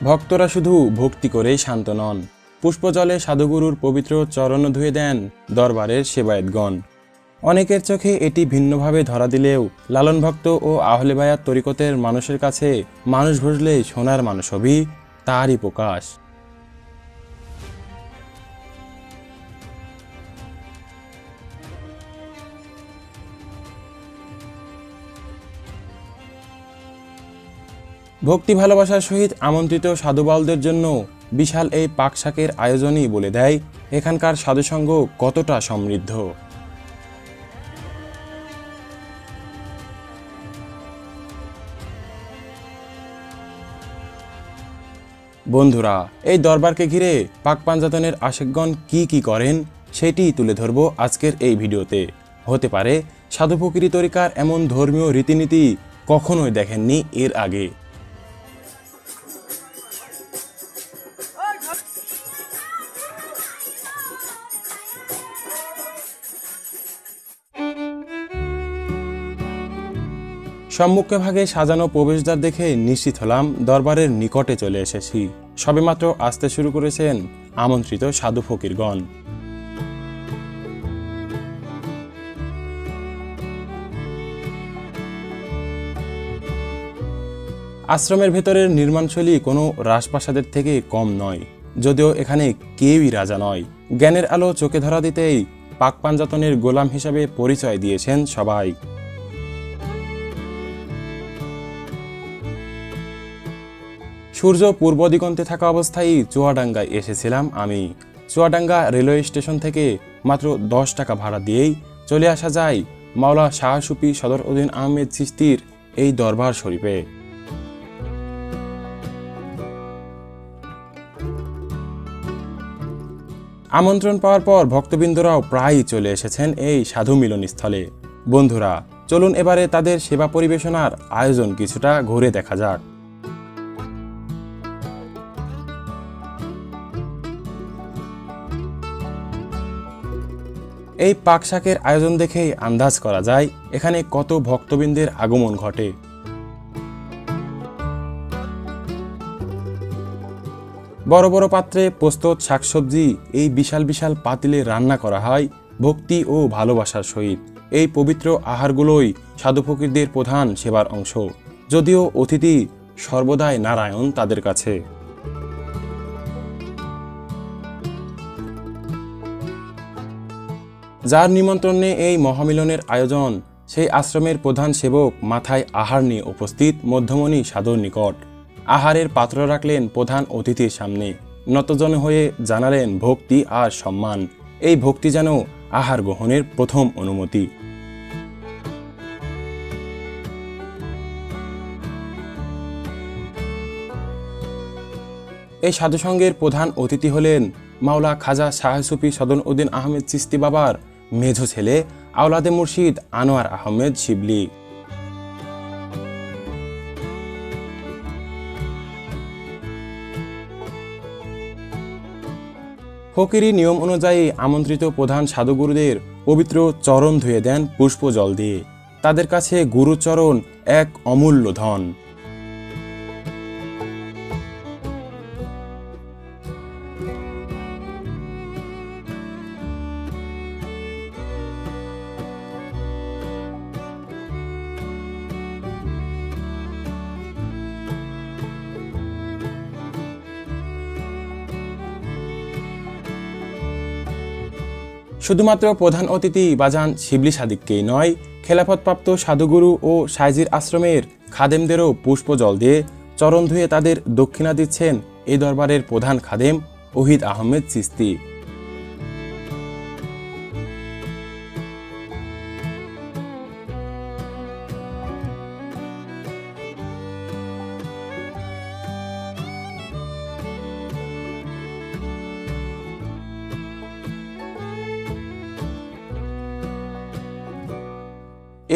ভক্তরা শুধু ভক্তি করেই শান্ত নন, পুষ্পজলে সাধুগুরুর পবিত্র চরণ ধুয়ে দেন দরবারের সেবায়েতগণ। অনেকের চোখে এটি ভিন্নভাবে ধরা দিলেও লালন ভক্ত ও আহলে বায়াত তরিকতের মানুষের কাছে মানুষ ভজলে সোনার মানুষ হবি তারই প্রকাশ। ভক্তি ভালোবাসার সহিত আমন্ত্রিত সাধুবাউলদের জন্য বিশাল এই পাকশাকের আয়োজনই বলে দেয় এখানকার সাধুসঙ্গ কতটা সমৃদ্ধ। বন্ধুরা, এই দরবারকে ঘিরে পাক পাঞ্জাতনের আশেকগণ কি করেন সেটি তুলে ধরব আজকের এই ভিডিওতে। হতে পারে সাধু ফকিরি তরিকার এমন ধর্মীয় রীতিনীতি কখনোই দেখেননি এর আগে। সম্মুখে ভাগে সাজানো প্রবেশদ্বার দেখে নিশ্চিত হলাম দরবারের নিকটে চলে এসেছি। সবেমাত্র আসতে শুরু করেছেন আমন্ত্রিত সাধু ফকিরগণ। আশ্রমের ভেতরের নির্মাণশৈলী কোনো রাজপ্রাসাদের থেকে কম নয়, যদিও এখানে কেউই রাজা নয়। জ্ঞানের আলো চোখে ধরা দিতেই পাক পাঞ্জাতনের গোলাম হিসাবে পরিচয় দিয়েছেন সবাই। সূর্য পূর্ব দিগন্তে থাকা অবস্থায় চুয়াডাঙ্গায় এসেছিলাম আমি। চুয়াডাঙ্গা রেলওয়ে স্টেশন থেকে মাত্র 10 টাকা ভাড়া দিয়েই চলে আসা যায় মাওলা শাহ সুফি সদর উদ্দিন আহমেদ চিশতির এই দরবার শরীফে। আমন্ত্রণ পাওয়ার পর ভক্তবৃন্দরাও প্রায়ই চলে এসেছেন এই সাধু মিলনস্থলে। বন্ধুরা, চলুন এবারে তাদের সেবা পরিবেশনার আয়োজন কিছুটা ঘুরে দেখা যাক। এই পাকশাকের আয়োজন দেখেই আন্দাজ করা যায় এখানে কত ভক্তবৃন্দের আগমন ঘটে। বড় বড় পাত্রে প্রস্তুত শাকসবজি এই বিশাল বিশাল পাতিলে রান্না করা হয় ভক্তি ও ভালোবাসার সহিত। এই পবিত্র আহারগুলোই সাধু ফকিরদের প্রধান সেবার অংশ, যদিও অতিথি সর্বদাই নারায়ণ তাদের কাছে। যার নিমন্ত্রণে এই মহামিলনের আয়োজন, সেই আশ্রমের প্রধান সেবক মাথায় আহার নিয়ে উপস্থিত মধ্যমণি সাধুর নিকট। আহারের পাত্র রাখলেন প্রধান অতিথির সামনে, নতজন হয়ে জানালেন ভক্তি আর সম্মান। এই ভক্তি যেন আহার গ্রহণের প্রথম অনুমতি। এই সাধুসঙ্গের প্রধান অতিথি হলেন মাওলা খাজা শাহ সুফি সদর উদ্দিন আহমেদ চিশতি বাবার মেঝো ছেলে আওলাদে মুর্শিদ আনোয়ার আহমেদ শিবলি। ফকিরি নিয়ম অনুযায়ী আমন্ত্রিত প্রধান সাধুগুরুদের পবিত্র চরণ ধুয়ে দেন পুষ্প জল দিয়ে। তাদের কাছে গুরুচরণ এক অমূল্য ধন। শুধুমাত্র প্রধান অতিথি বাজান শিবলি সাদিককেই নয়, খেলাফতপ্রাপ্ত সাধুগুরু ও সাইজির আশ্রমের খাদেমদেরও পুষ্প জল দিয়ে চরণ ধুয়ে তাদের দক্ষিণা দিচ্ছেন এই দরবারের প্রধান খাদেম ওহিদ আহমেদ চিশতি।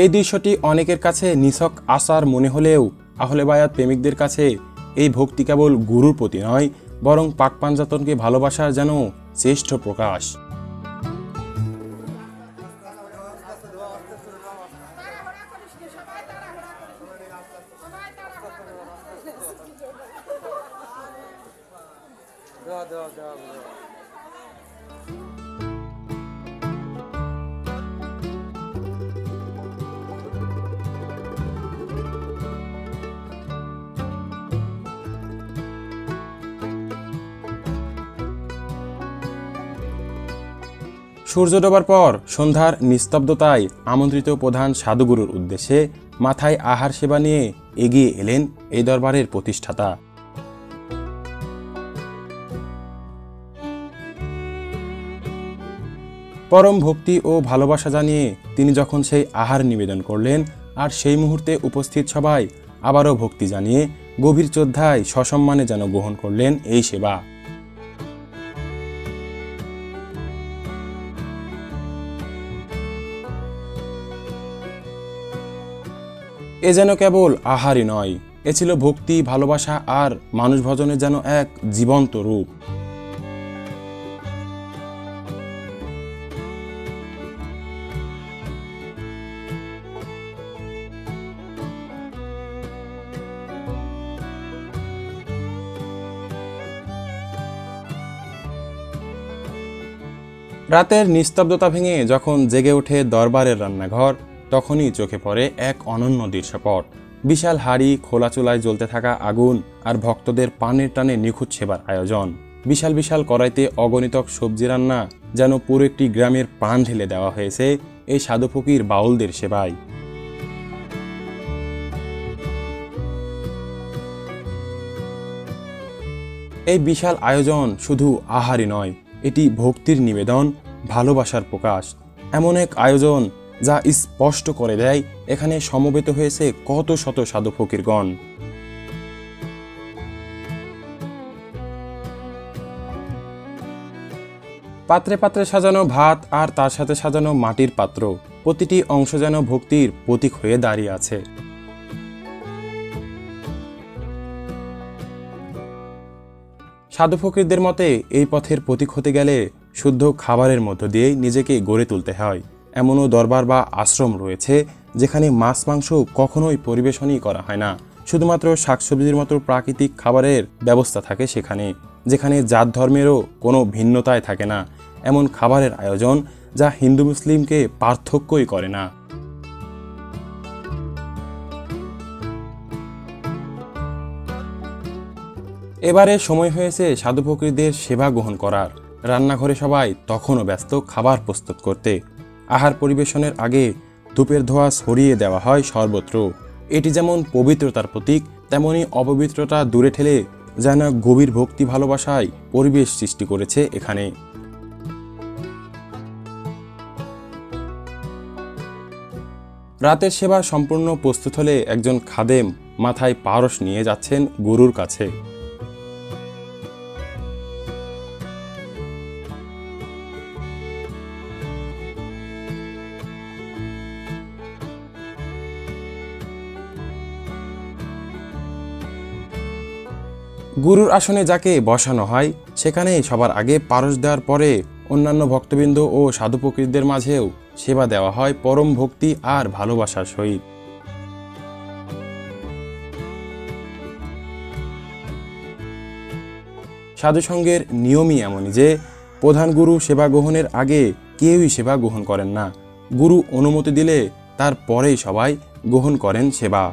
এই দৃশ্যটি অনেকের কাছে নিছক আশার মনে হলেও আহলে বায়াত প্রেমিকদের কাছে এই ভক্তি কেবল গুরুর প্রতি নয়, বরং পাক পাঞ্জাতনকে ভালোবাসার যেন শ্রেষ্ঠ প্রকাশ। সূর্য ডোবার পর সন্ধ্যার নিস্তব্ধতায় আমন্ত্রিত প্রধান সাধুগুরুর উদ্দেশ্যে মাথায় আহার সেবা নিয়ে এগিয়ে এলেন এই দরবারের প্রতিষ্ঠাতা। পরম ভক্তি ও ভালোবাসা জানিয়ে তিনি যখন সেই আহার নিবেদন করলেন, আর সেই মুহূর্তে উপস্থিত সবাই আবারও ভক্তি জানিয়ে গভীর শ্রদ্ধায় সসম্মানে যেন গ্রহণ করলেন এই সেবা। এ যেন কেবল আহারই নয়, এ ছিল ভক্তি, ভালোবাসা আর মানুষ ভজনের যেন এক জীবন্ত রূপ। রাতের নিস্তব্ধতা ভেঙে যখন জেগে ওঠে দরবারের রান্নাঘর, তখনই চোখে পড়ে এক অনন্য দৃশ্যপট। বিশাল হাড়ি, খোলা চুলায় জ্বলতে থাকা আগুন আর ভক্তদের পানের টানে নিখুঁত সেবার আয়োজন। বিশাল বিশাল কড়াইতে অগণিতক সবজি রান্না, যেন পুরো একটি গ্রামের প্রাণ ঢেলে দেওয়া হয়েছে এই সাধু ফকির বাউলদের সেবায়। এই বিশাল আয়োজন শুধু আহারই নয়, এটি ভক্তির নিবেদন, ভালোবাসার প্রকাশ। এমন এক আয়োজন যা স্পষ্ট করে দেয় এখানে সমবেত হয়েছে কত শত সাধু ফকিরগণ। পাত্রে পাত্রে সাজানো ভাত আর তার সাথে সাজানো মাটির পাত্র, প্রতিটি অংশ যেন ভক্তির প্রতীক হয়ে দাঁড়িয়ে আছে। সাধু ফকিরদের মতে এই পথের প্রতীক হতে গেলে শুদ্ধ খাবারের মধ্য দিয়েই নিজেকে গড়ে তুলতে হয়। এমনও দরবার বা আশ্রম রয়েছে যেখানে মাছ মাংস কখনোই পরিবেশনই করা হয় না, শুধুমাত্র শাকসবজির মতো প্রাকৃতিক খাবারের ব্যবস্থা থাকে সেখানে, যেখানে জাত ধর্মেরও কোনো ভিন্নতায় থাকে না। এমন খাবারের আয়োজন যা হিন্দু মুসলিমকে পার্থক্যই করে না। এবারে সময় হয়েছে সাধু ফকিরদের সেবা গ্রহণ করার। রান্নাঘরে সবাই তখনও ব্যস্ত খাবার প্রস্তুত করতে। আহার পরিবেশনের আগে ধূপের ধোঁয়া ছড়িয়ে দেওয়া হয় সর্বত্র। এটি যেমন পবিত্রতার প্রতীক, তেমনি অপবিত্রতা দূরে ঠেলে যেন গভীর ভক্তি ভালোবাসায় পরিবেশ সৃষ্টি করেছে এখানে। রাতের সেবা সম্পূর্ণ প্রস্তুত হলে একজন খাদেম মাথায় পারস নিয়ে যাচ্ছেন গুরুর কাছে। গুরুর আসনে যাকে বসানো হয় সেখানে সবার আগে পারস দেওয়ার পরে অন্যান্য ভক্তবৃন্দ ও সাধু ফকিরদের মাঝেও সেবা দেওয়া হয় পরম ভক্তি আর ভালোবাসার সহিত। সাধুসঙ্গের নিয়মই এমনই যে প্রধান গুরু সেবা গ্রহণের আগে কেউই সেবা গ্রহণ করেন না। গুরু অনুমতি দিলে তারপরেই সবাই গ্রহণ করেন সেবা।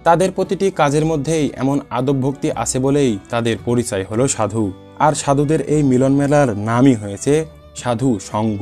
তাদের প্রতিটি কাজের মধ্যেই এমন আদব ভক্তি আছে বলেই তাদের পরিচয় হলো সাধু। আর সাধুদের এই মিলন মেলার নামই হয়েছে সাধু সঙ্গ।